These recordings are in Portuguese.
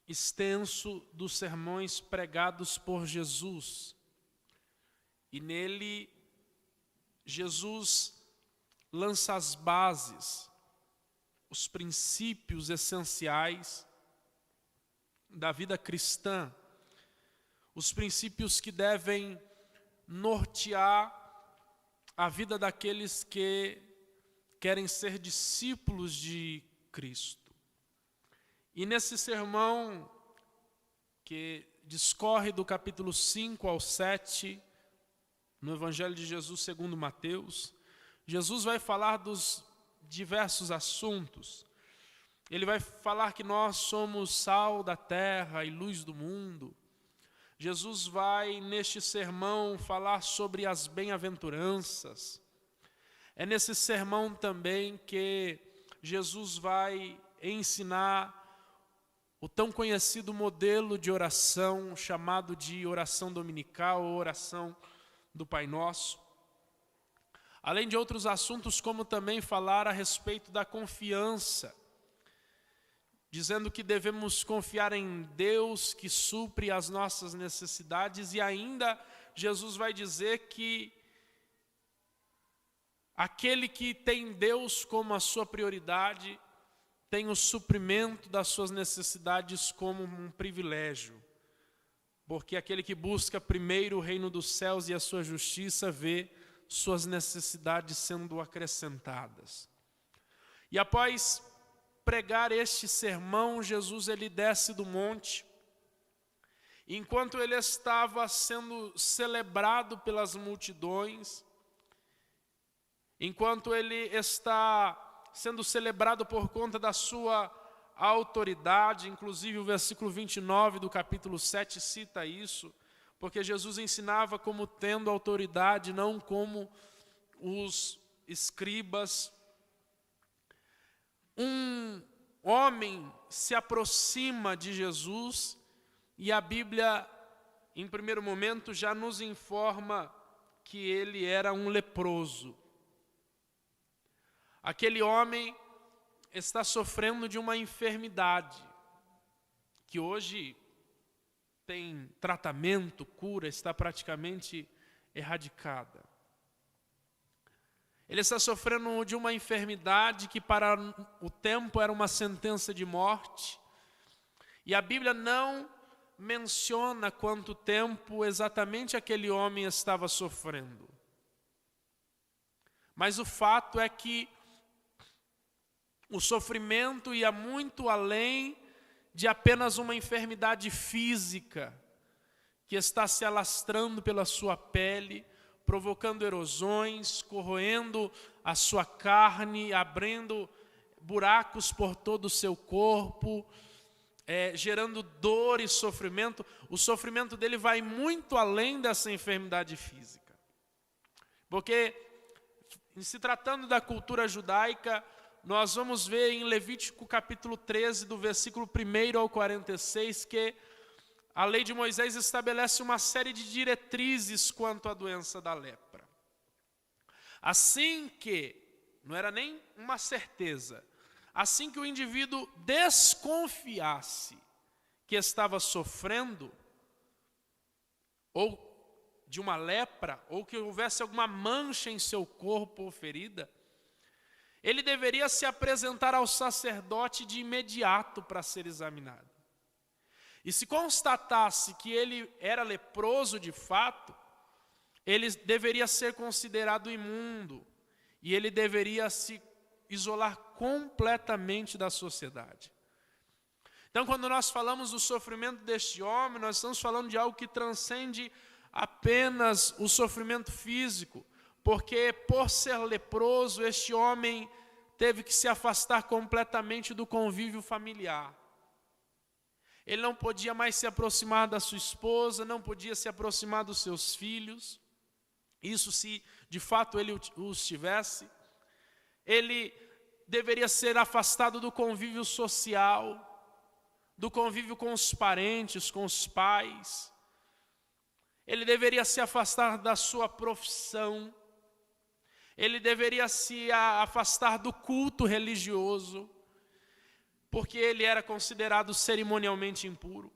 extenso dos sermões pregados por Jesus. E nele, Jesus lança as bases, os princípios essenciais da vida cristã, os princípios que devem nortear a vida daqueles que querem ser discípulos de Cristo. E nesse sermão, que discorre do capítulo 5 ao 7, no Evangelho de Jesus segundo Mateus, Jesus vai falar dos diversos assuntos. Ele vai falar que nós somos sal da terra e luz do mundo. Jesus vai, neste sermão, falar sobre as bem-aventuranças. É nesse sermão também que Jesus vai ensinar o tão conhecido modelo de oração, chamado de oração dominical ou oração do Pai Nosso. Além de outros assuntos, como também falar a respeito da confiança, dizendo que devemos confiar em Deus que supre as nossas necessidades, e ainda Jesus vai dizer que aquele que tem Deus como a sua prioridade tem o suprimento das suas necessidades como um privilégio, porque aquele que busca primeiro o reino dos céus e a sua justiça vê suas necessidades sendo acrescentadas. E após pregar este sermão, Jesus ele desce do monte. Enquanto ele estava sendo celebrado pelas multidões, enquanto ele está sendo celebrado por conta da sua autoridade, inclusive o versículo 29 do capítulo 7 cita isso, porque Jesus ensinava como tendo autoridade, não como os escribas. Um homem se aproxima de Jesus e a Bíblia, em primeiro momento, já nos informa que ele era um leproso. Aquele homem está sofrendo de uma enfermidade que hoje tem tratamento, cura, está praticamente erradicada. Ele está sofrendo de uma enfermidade que para o tempo era uma sentença de morte. E a Bíblia não menciona quanto tempo exatamente aquele homem estava sofrendo. Mas o fato é que o sofrimento ia muito além de apenas uma enfermidade física que está se alastrando pela sua pele, provocando erosões, corroendo a sua carne, abrindo buracos por todo o seu corpo, gerando dor e sofrimento. O sofrimento dele vai muito além dessa enfermidade física. Porque, se tratando da cultura judaica, nós vamos ver em Levítico capítulo 13, do versículo 1 ao 46, que a lei de Moisés estabelece uma série de diretrizes quanto à doença da lepra. Assim que, não era nem uma certeza, assim que o indivíduo desconfiasse que estava sofrendo, ou de uma lepra, ou que houvesse alguma mancha em seu corpo ou ferida, ele deveria se apresentar ao sacerdote de imediato para ser examinado. E se constatasse que ele era leproso de fato, ele deveria ser considerado imundo e ele deveria se isolar completamente da sociedade. Então, quando nós falamos do sofrimento deste homem, nós estamos falando de algo que transcende apenas o sofrimento físico, porque por ser leproso, este homem teve que se afastar completamente do convívio familiar. Ele não podia mais se aproximar da sua esposa, não podia se aproximar dos seus filhos. Isso se de fato ele os tivesse. Ele deveria ser afastado do convívio social, do convívio com os parentes, com os pais. Ele deveria se afastar da sua profissão. Ele deveria se afastar do culto religioso. porque ele era considerado cerimonialmente impuro.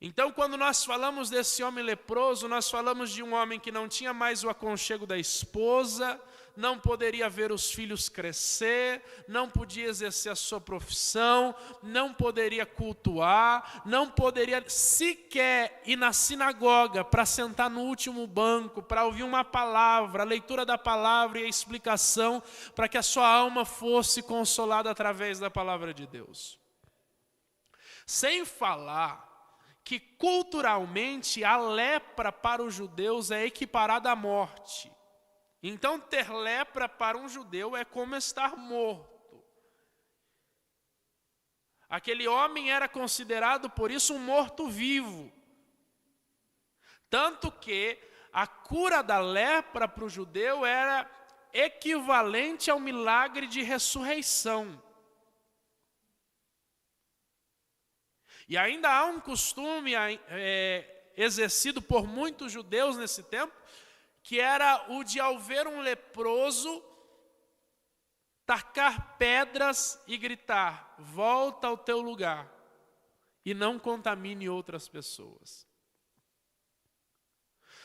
Então, quando nós falamos desse homem leproso, nós falamos de um homem que não tinha mais o aconchego da esposa, não poderia ver os filhos crescer, não podia exercer a sua profissão, não poderia cultuar, não poderia sequer ir na sinagoga para sentar no último banco, para ouvir uma palavra, a leitura da palavra e a explicação, para que a sua alma fosse consolada através da palavra de Deus. Sem falar que culturalmente a lepra para os judeus é equiparada à morte. Então ter lepra para um judeu é como estar morto. Aquele homem era considerado por isso um morto-vivo. Tanto que a cura da lepra para o judeu era equivalente ao milagre de ressurreição. E ainda há um costume exercido por muitos judeus nesse tempo, que era o de, ao ver um leproso, tacar pedras e gritar: volta ao teu lugar e não contamine outras pessoas.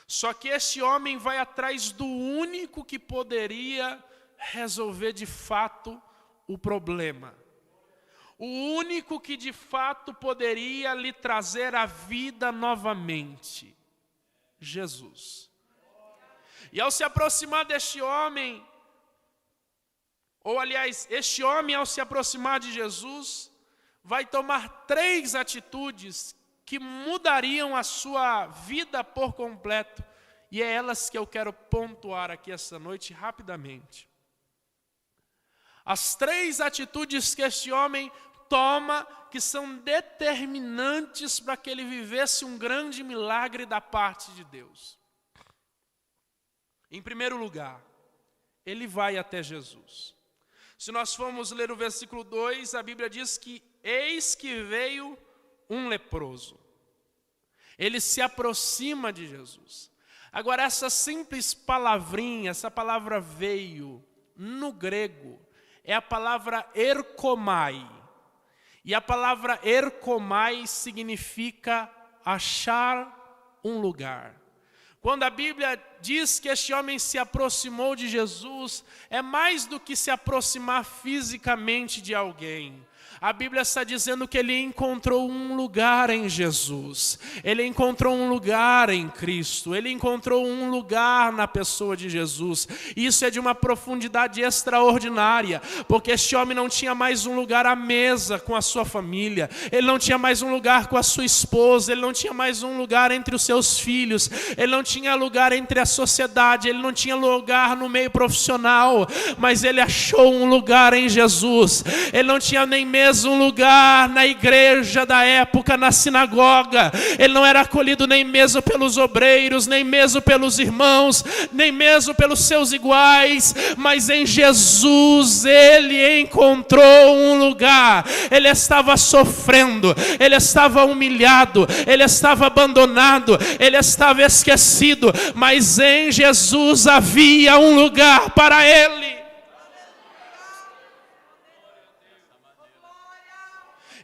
Só que este homem vai atrás do único que poderia resolver de fato o problema. O único que de fato poderia lhe trazer a vida novamente: Jesus. E ao se aproximar deste homem, ou aliás, este homem ao se aproximar de Jesus, vai tomar 3 atitudes que mudariam a sua vida por completo. E é elas que eu quero pontuar aqui essa noite rapidamente. As 3 atitudes que este homem toma, que são determinantes para que ele vivesse um grande milagre da parte de Deus. Em primeiro lugar, ele vai até Jesus. Se nós formos ler o versículo 2, a Bíblia diz que eis que veio um leproso. Ele se aproxima de Jesus. Agora, essa simples palavrinha, essa palavra veio, no grego, é a palavra erkomai. E a palavra erkomai significa achar um lugar. Quando a Bíblia diz que este homem se aproximou de Jesus, é mais do que se aproximar fisicamente de alguém. A Bíblia está dizendo que ele encontrou um lugar em Jesus. Ele encontrou um lugar em Cristo. Ele encontrou um lugar na pessoa de Jesus. Isso é de uma profundidade extraordinária, porque este homem não tinha mais um lugar à mesa com a sua família. Ele não tinha mais um lugar com a sua esposa. Ele não tinha mais um lugar entre os seus filhos. Ele não tinha lugar entre a sociedade. Ele não tinha lugar no meio profissional. Mas ele achou um lugar em Jesus. Ele não tinha nem mesmo um lugar na igreja da época, na sinagoga. Ele não era acolhido nem mesmo pelos obreiros, nem mesmo pelos irmãos, nem mesmo pelos seus iguais, mas em Jesus ele encontrou um lugar. Ele estava sofrendo, ele estava humilhado, ele estava abandonado, ele estava esquecido, mas em Jesus havia um lugar para ele.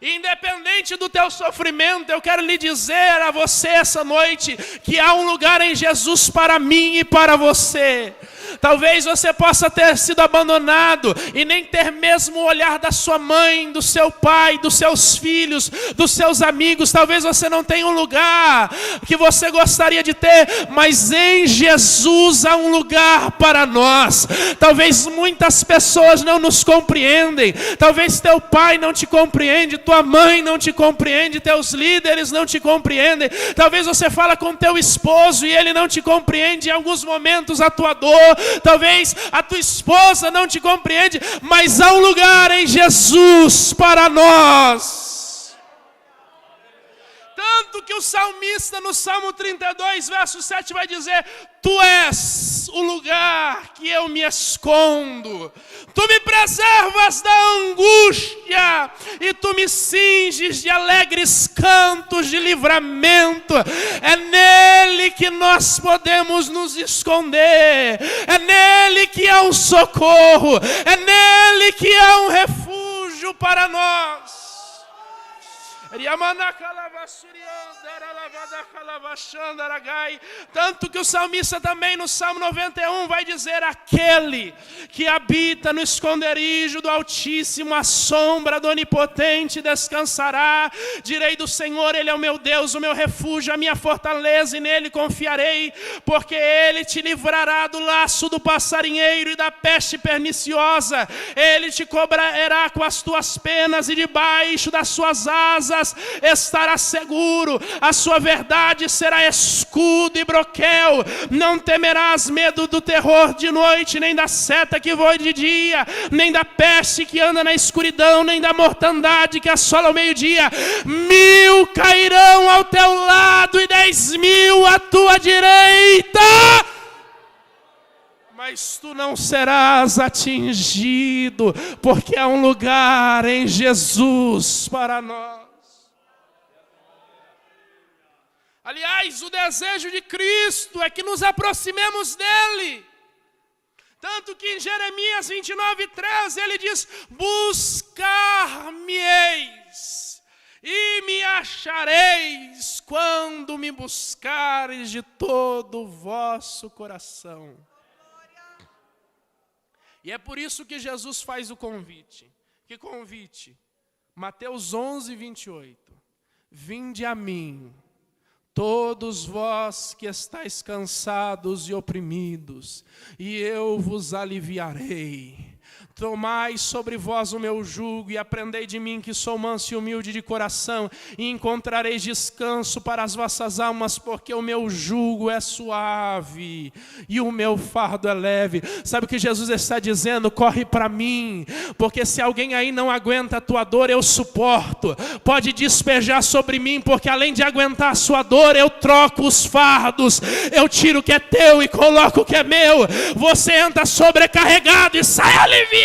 Independente do teu sofrimento, eu quero lhe dizer a você essa noite que há um lugar em Jesus para mim e para você. Talvez você possa ter sido abandonado e nem ter mesmo o olhar da sua mãe, do seu pai, dos seus filhos, dos seus amigos. Talvez você não tenha um lugar que você gostaria de ter, mas em Jesus há um lugar para nós. Talvez muitas pessoas não nos compreendem. Talvez teu pai não te compreende, tua mãe não te compreende, teus líderes não te compreendem. Talvez você fala com teu esposo e ele não te compreende em alguns momentos a tua dor. Talvez a tua esposa não te compreende, mas há um lugar em Jesus para nós. Tanto que o salmista no Salmo 32, verso 7 vai dizer: tu és o lugar que eu me escondo. Tu me preservas da angústia e tu me cinges de alegres cantos de livramento. É nele que nós podemos nos esconder. É nele que há um socorro. É nele que há um refúgio. esconderijo para nós. Tanto que o salmista também no Salmo 91 vai dizer: aquele que habita no esconderijo do Altíssimo, a sombra do Onipotente descansará. Direi do Senhor, Ele é o meu Deus, o meu refúgio, a minha fortaleza, e nele confiarei, porque Ele te livrará do laço do passarinheiro e da peste perniciosa. Ele te cobrirá com as tuas penas, e debaixo das suas asas estará seguro. A sua verdade será escudo e broquel. Não temerás medo do terror de noite, nem da seta que voa de dia, nem da peste que anda na escuridão, nem da mortandade que assola ao meio-dia. 1000 cairão ao teu lado e 10.000 à tua direita, mas tu não serás atingido, porque há um lugar em Jesus para nós. Aliás, o desejo de Cristo é que nos aproximemos dele. Tanto que em Jeremias 29:13 ele diz: buscar-me-eis e me achareis quando me buscareis de todo o vosso coração. E é por isso que Jesus faz o convite. Que convite? Mateus 11:28. Vinde a mim, todos vós que estáis cansados e oprimidos, e eu vos aliviarei. Tomai sobre vós o meu jugo e aprendei de mim, que sou manso e humilde de coração, e encontrareis descanso para as vossas almas, porque o meu jugo é suave e o meu fardo é leve. Sabe o que Jesus está dizendo? Corre para mim, porque se alguém aí não aguenta a tua dor, eu suporto. Pode despejar sobre mim, porque além de aguentar a sua dor, eu troco os fardos, eu tiro o que é teu e coloco o que é meu. Você entra sobrecarregado e sai aliviado.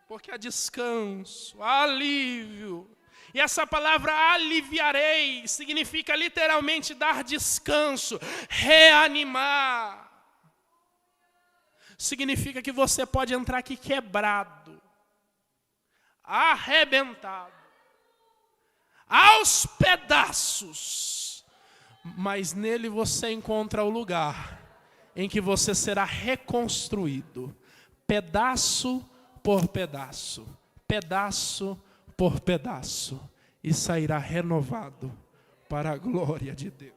Porque há descanso, há alívio. E essa palavra aliviarei significa literalmente dar descanso, reanimar. Significa que você pode entrar aqui quebrado, arrebentado, aos pedaços, mas nele você encontra o lugar em que você será reconstruído, pedaço por pedaço, pedaço por pedaço, e sairá renovado para a glória de Deus.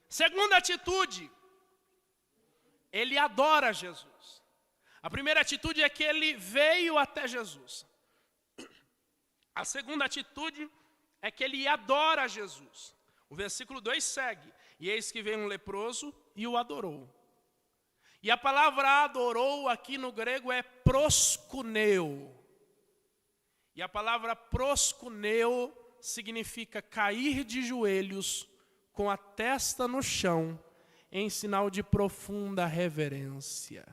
Segunda atitude, ele adora Jesus. A primeira atitude é que ele veio até Jesus. A segunda atitude é que ele adora Jesus. O versículo 2 segue: e eis que veio um leproso e o adorou. E a palavra adorou aqui no grego é proskuneo. E a palavra proskuneo significa cair de joelhos com a testa no chão, em sinal de profunda reverência.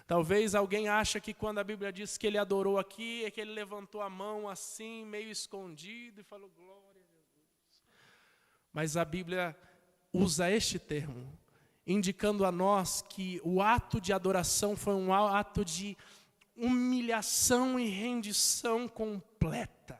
Talvez alguém ache que quando a Bíblia diz que ele adorou aqui, é que ele levantou a mão assim, meio escondido, e falou: glória a Jesus. Mas a Bíblia usa este termo, indicando a nós que o ato de adoração foi um ato de humilhação e rendição completa.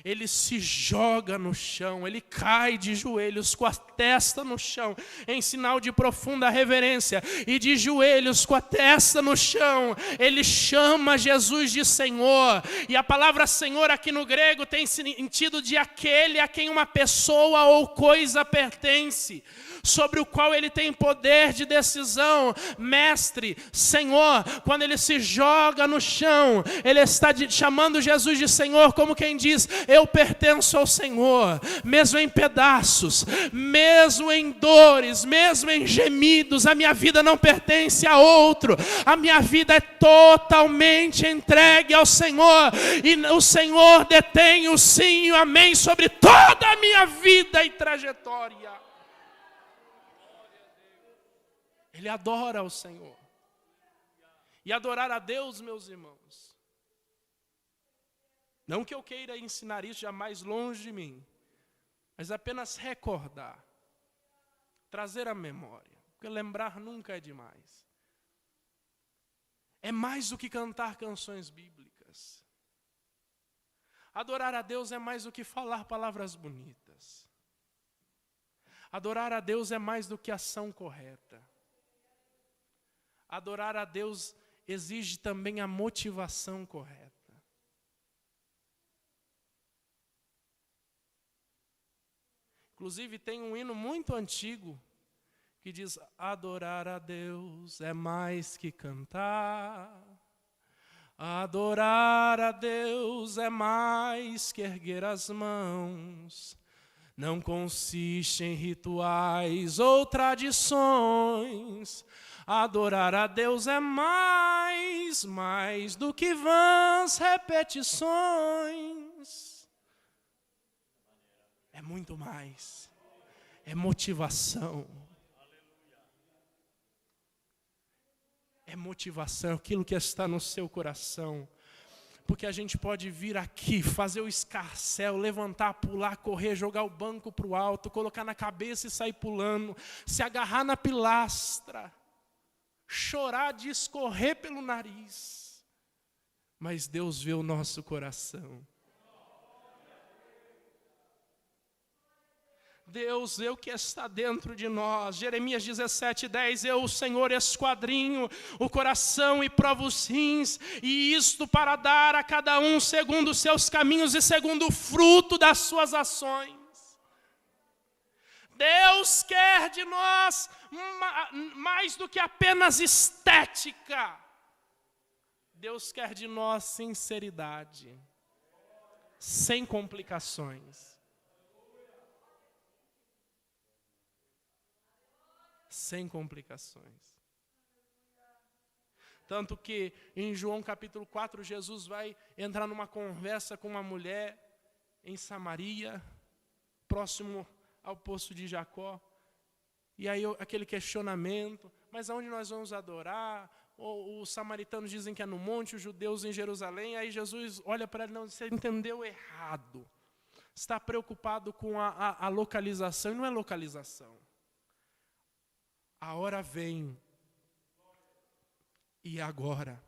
Ele se joga no chão, ele cai de joelhos com a testa no chão, em sinal de profunda reverência, e de joelhos com a testa no chão, ele chama Jesus de Senhor. E a palavra Senhor aqui no grego tem sentido de aquele a quem uma pessoa ou coisa pertence, sobre o qual ele tem poder de decisão. Mestre, Senhor, quando ele se joga no chão, ele está chamando Jesus de Senhor, como quem diz: eu pertenço ao Senhor, mesmo em pedaços, mesmo em dores, mesmo em gemidos, a minha vida não pertence a outro, a minha vida é totalmente entregue ao Senhor, e o Senhor detém o sim e o amém sobre toda a minha vida e trajetória. Ele adora ao Senhor. E adorar a Deus, meus irmãos, não que eu queira ensinar isso jamais longe de mim, mas apenas recordar trazer à memória, porque lembrar nunca é demais. É mais do que cantar canções bíblicas. Adorar a Deus é mais do que falar palavras bonitas. Adorar a Deus é mais do que ação correta. Adorar a Deus exige também a motivação correta. Inclusive tem um hino muito antigo que diz: adorar a Deus é mais que cantar. Adorar a Deus é mais que erguer as mãos. Não consiste em rituais ou tradições. Adorar a Deus é mais do que vãs repetições. É muito mais. É motivação. É motivação, aquilo que está no seu coração. Porque a gente pode vir aqui, fazer o escarcéu, levantar, pular, correr, jogar o banco para o alto, colocar na cabeça e sair pulando, se agarrar na pilastra, chorar de escorrer pelo nariz. Mas Deus vê o nosso coração. Deus vê o que está dentro de nós. Jeremias 17:10, eu, o Senhor, esquadrinho o coração e provo os rins, e isto para dar a cada um segundo os seus caminhos e segundo o fruto das suas ações. Deus quer de nós mais do que apenas estética. Deus quer de nós sinceridade, sem complicações. Sem complicações. Tanto que em João capítulo 4, Jesus vai entrar numa conversa com uma mulher em Samaria, próximo ao poço de Jacó. E aí aquele questionamento, mas aonde nós vamos adorar? Os samaritanos dizem que é no monte, os judeus em Jerusalém. Aí Jesus olha para ele, não, você entendeu errado. Está preocupado com a localização, e não é localização. A hora vem, e agora,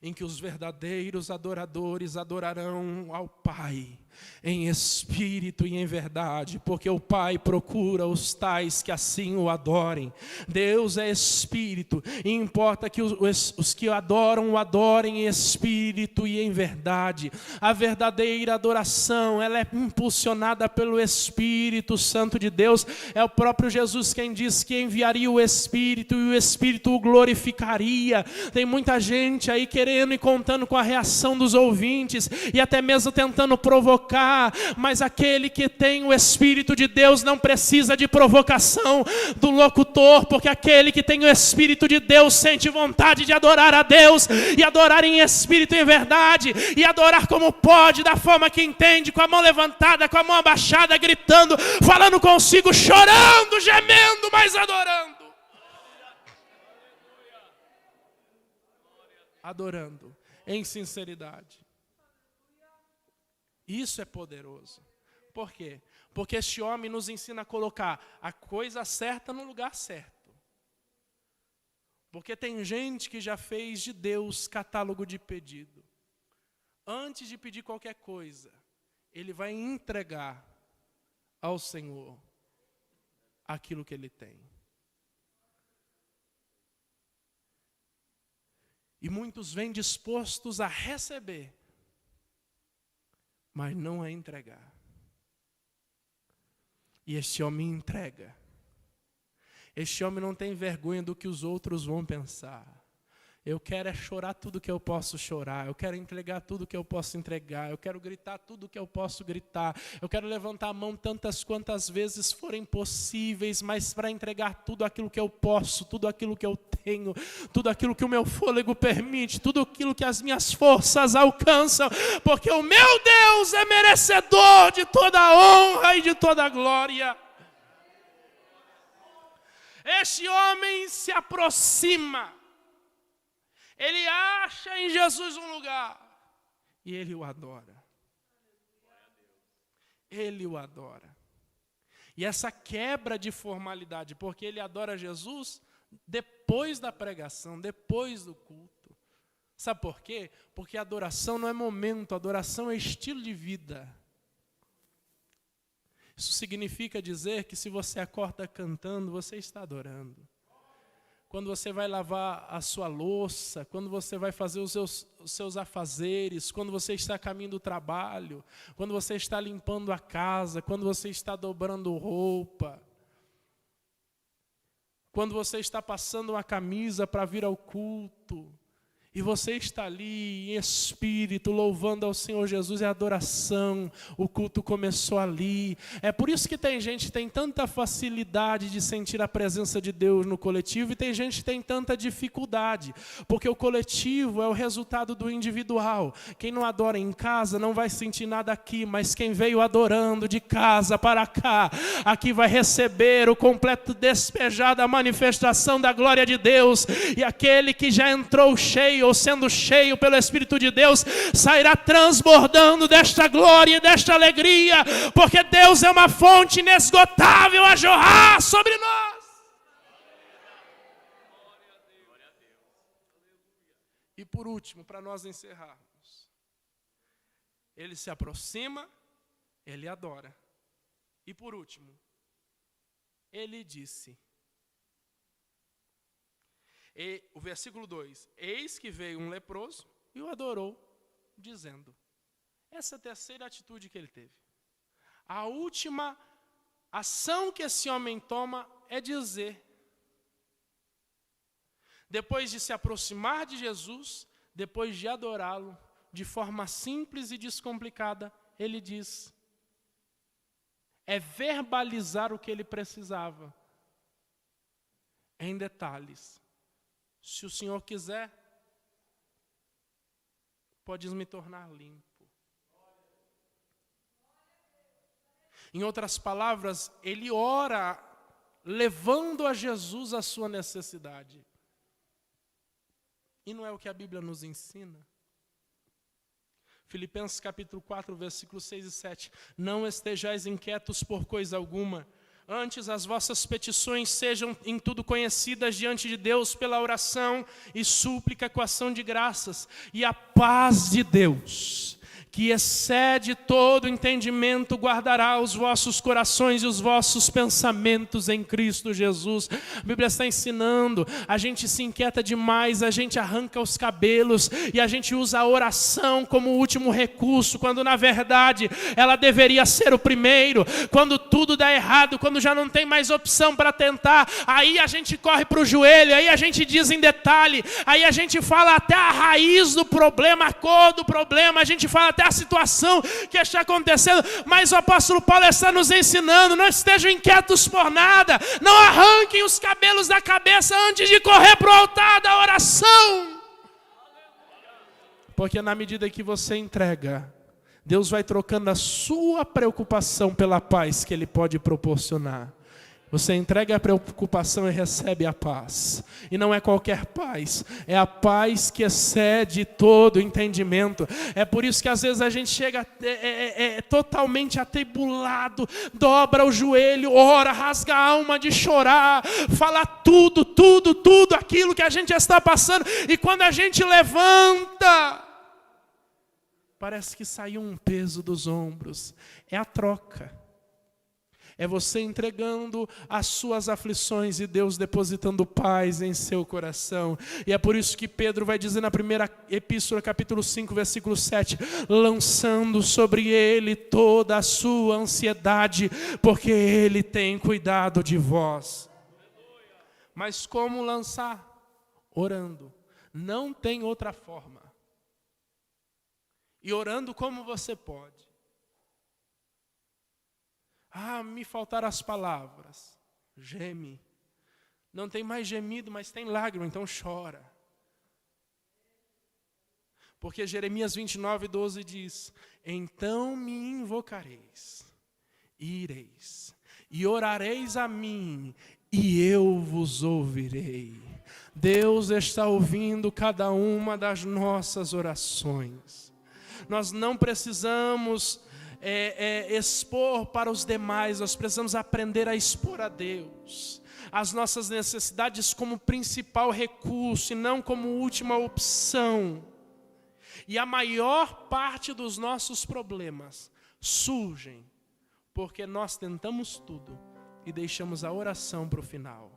em que os verdadeiros adoradores adorarão ao Pai, em espírito e em verdade, porque o Pai procura os tais que assim o adorem. Deus é espírito, e importa que os que o adorem em espírito e em verdade. A verdadeira adoração, ela é impulsionada pelo Espírito Santo de Deus. É o próprio Jesus quem diz que enviaria o Espírito, e o Espírito o glorificaria. Tem muita gente aí querendo e contando com a reação dos ouvintes, e até mesmo tentando provocar, mas aquele que tem o Espírito de Deus não precisa de provocação do locutor, porque aquele que tem o Espírito de Deus sente vontade de adorar a Deus, e adorar em espírito e em verdade, e adorar como pode, da forma que entende, com a mão levantada, com a mão abaixada, gritando, falando consigo, chorando, gemendo, mas adorando. Adorando em sinceridade. Isso é poderoso. Por quê? Porque este homem nos ensina a colocar a coisa certa no lugar certo. Porque tem gente que já fez de Deus catálogo de pedido. Antes de pedir qualquer coisa, ele vai entregar ao Senhor aquilo que ele tem. E muitos vêm dispostos a receber, mas não a entregar. E este homem entrega. Este homem não tem vergonha do que os outros vão pensar. Eu quero é chorar tudo que eu posso chorar. Eu quero entregar tudo que eu posso entregar. Eu quero gritar tudo que eu posso gritar. Eu quero levantar a mão tantas quantas vezes forem possíveis, mas para entregar tudo aquilo que eu posso, tudo aquilo que eu tenho, tudo aquilo que o meu fôlego permite, tudo aquilo que as minhas forças alcançam, porque o meu Deus é merecedor de toda a honra e de toda a glória. Este homem se aproxima. Ele acha em Jesus um lugar. E ele o adora. Ele o adora. E essa quebra de formalidade, porque ele adora Jesus depois da pregação, depois do culto. Sabe por quê? Porque a adoração não é momento, a adoração é estilo de vida. Isso significa dizer que se você acorda cantando, você está adorando. Quando você vai lavar a sua louça, quando você vai fazer os seus afazeres, quando você está a caminho do trabalho, quando você está limpando a casa, quando você está dobrando roupa, quando você está passando uma camisa para vir ao culto, e você está ali em espírito, louvando ao Senhor Jesus, é adoração, o culto começou ali. É por isso que tem gente que tem tanta facilidade de sentir a presença de Deus no coletivo, e tem gente que tem tanta dificuldade, porque o coletivo é o resultado do individual. Quem não adora em casa não vai sentir nada aqui, mas quem veio adorando de casa para cá, aqui vai receber o completo despejar da manifestação da glória de Deus, e aquele que já entrou cheio, ou sendo cheio pelo Espírito de Deus, sairá transbordando desta glória e desta alegria, porque Deus é uma fonte inesgotável a jorrar sobre nós. E por último, para nós encerrarmos, ele se aproxima, ele adora. E por último, ele disse... E o versículo 2, eis que veio um leproso e o adorou, dizendo. Essa é a terceira atitude que ele teve. A última ação que esse homem toma é dizer. Depois de se aproximar de Jesus, depois de adorá-lo, de forma simples e descomplicada, ele diz. É verbalizar o que ele precisava, em detalhes. Se o Senhor quiser, podes me tornar limpo. Em outras palavras, ele ora levando a Jesus a sua necessidade. E não é o que a Bíblia nos ensina? Filipenses capítulo 4, versículos 6 e 7. Não estejais inquietos por coisa alguma, antes as vossas petições sejam em tudo conhecidas diante de Deus pela oração e súplica com ação de graças. E a paz de Deus, que excede todo entendimento, guardará os vossos corações e os vossos pensamentos em Cristo Jesus. A Bíblia está ensinando, a gente se inquieta demais, a gente arranca os cabelos e a gente usa a oração como último recurso, quando na verdade ela deveria ser o primeiro. Quando tudo dá errado, quando já não tem mais opção para tentar, aí a gente corre para o joelho, aí a gente diz em detalhe, aí a gente fala até a raiz do problema, a cor do problema, a gente fala até a situação que está acontecendo, mas o apóstolo Paulo está nos ensinando, não estejam inquietos por nada, não arranquem os cabelos da cabeça antes de correr para o altar da oração, porque na medida que você entrega, Deus vai trocando a sua preocupação pela paz que Ele pode proporcionar. Você entrega a preocupação e recebe a paz. E não é qualquer paz, é a paz que excede todo entendimento. É por isso que às vezes a gente chega totalmente atribulado, dobra o joelho, ora, rasga a alma de chorar, fala tudo aquilo que a gente está passando. E quando a gente levanta, parece que saiu um peso dos ombros. É a troca. É você entregando as suas aflições e Deus depositando paz em seu coração. E é por isso que Pedro vai dizer na primeira epístola, capítulo 5, versículo 7, lançando sobre ele toda a sua ansiedade, porque ele tem cuidado de vós. Mas como lançar? Orando. Não tem outra forma. E orando como você pode. Me faltaram as palavras. Geme. Não tem mais gemido, mas tem lágrima, então chora. Porque Jeremias 29, 12 diz, então me invocareis, ireis, e orareis a mim, e eu vos ouvirei. Deus está ouvindo cada uma das nossas orações. Nós não precisamos expor para os demais, nós precisamos aprender a expor a Deus as nossas necessidades como principal recurso e não como última opção. E a maior parte dos nossos problemas surgem porque nós tentamos tudo e deixamos a oração para o final.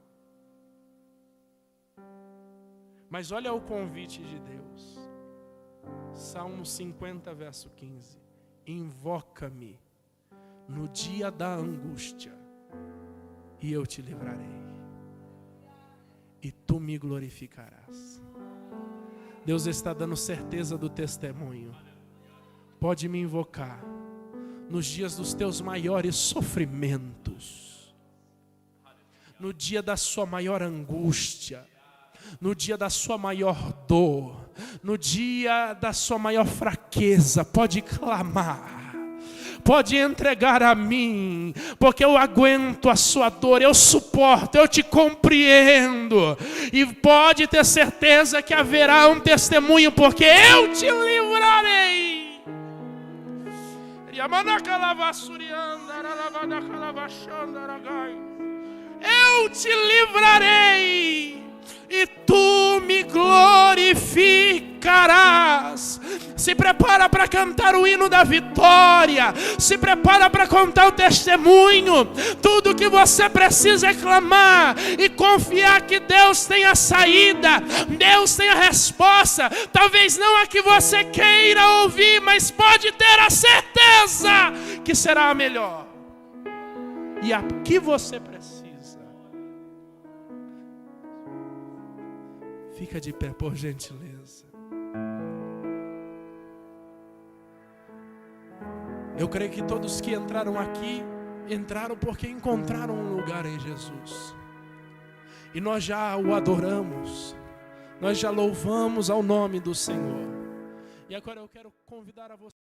Mas olha o convite de Deus. Salmo 50, verso 15. Invoca-me no dia da angústia e eu te livrarei. E tu me glorificarás. Deus está dando certeza do testemunho. Pode me invocar nos dias dos teus maiores sofrimentos, no dia da sua maior angústia, no dia da sua maior dor, no dia da sua maior fraqueza. Pode clamar. Pode entregar a mim, porque eu aguento a sua dor, eu suporto, eu te compreendo. E pode ter certeza que haverá um testemunho, porque eu te livrarei. Eu te livrarei. E tu me glorificarás. Se prepara para cantar o hino da vitória. Se prepara para contar o testemunho. Tudo que você precisa é clamar e confiar que Deus tem a saída. Deus tem a resposta. Talvez não a que você queira ouvir, mas pode ter a certeza que será a melhor. E a que você precisa. Fica de pé, por gentileza. Eu creio que todos que entraram aqui, entraram porque encontraram um lugar em Jesus. E nós já o adoramos. Nós já louvamos ao nome do Senhor. E agora eu quero convidar a você.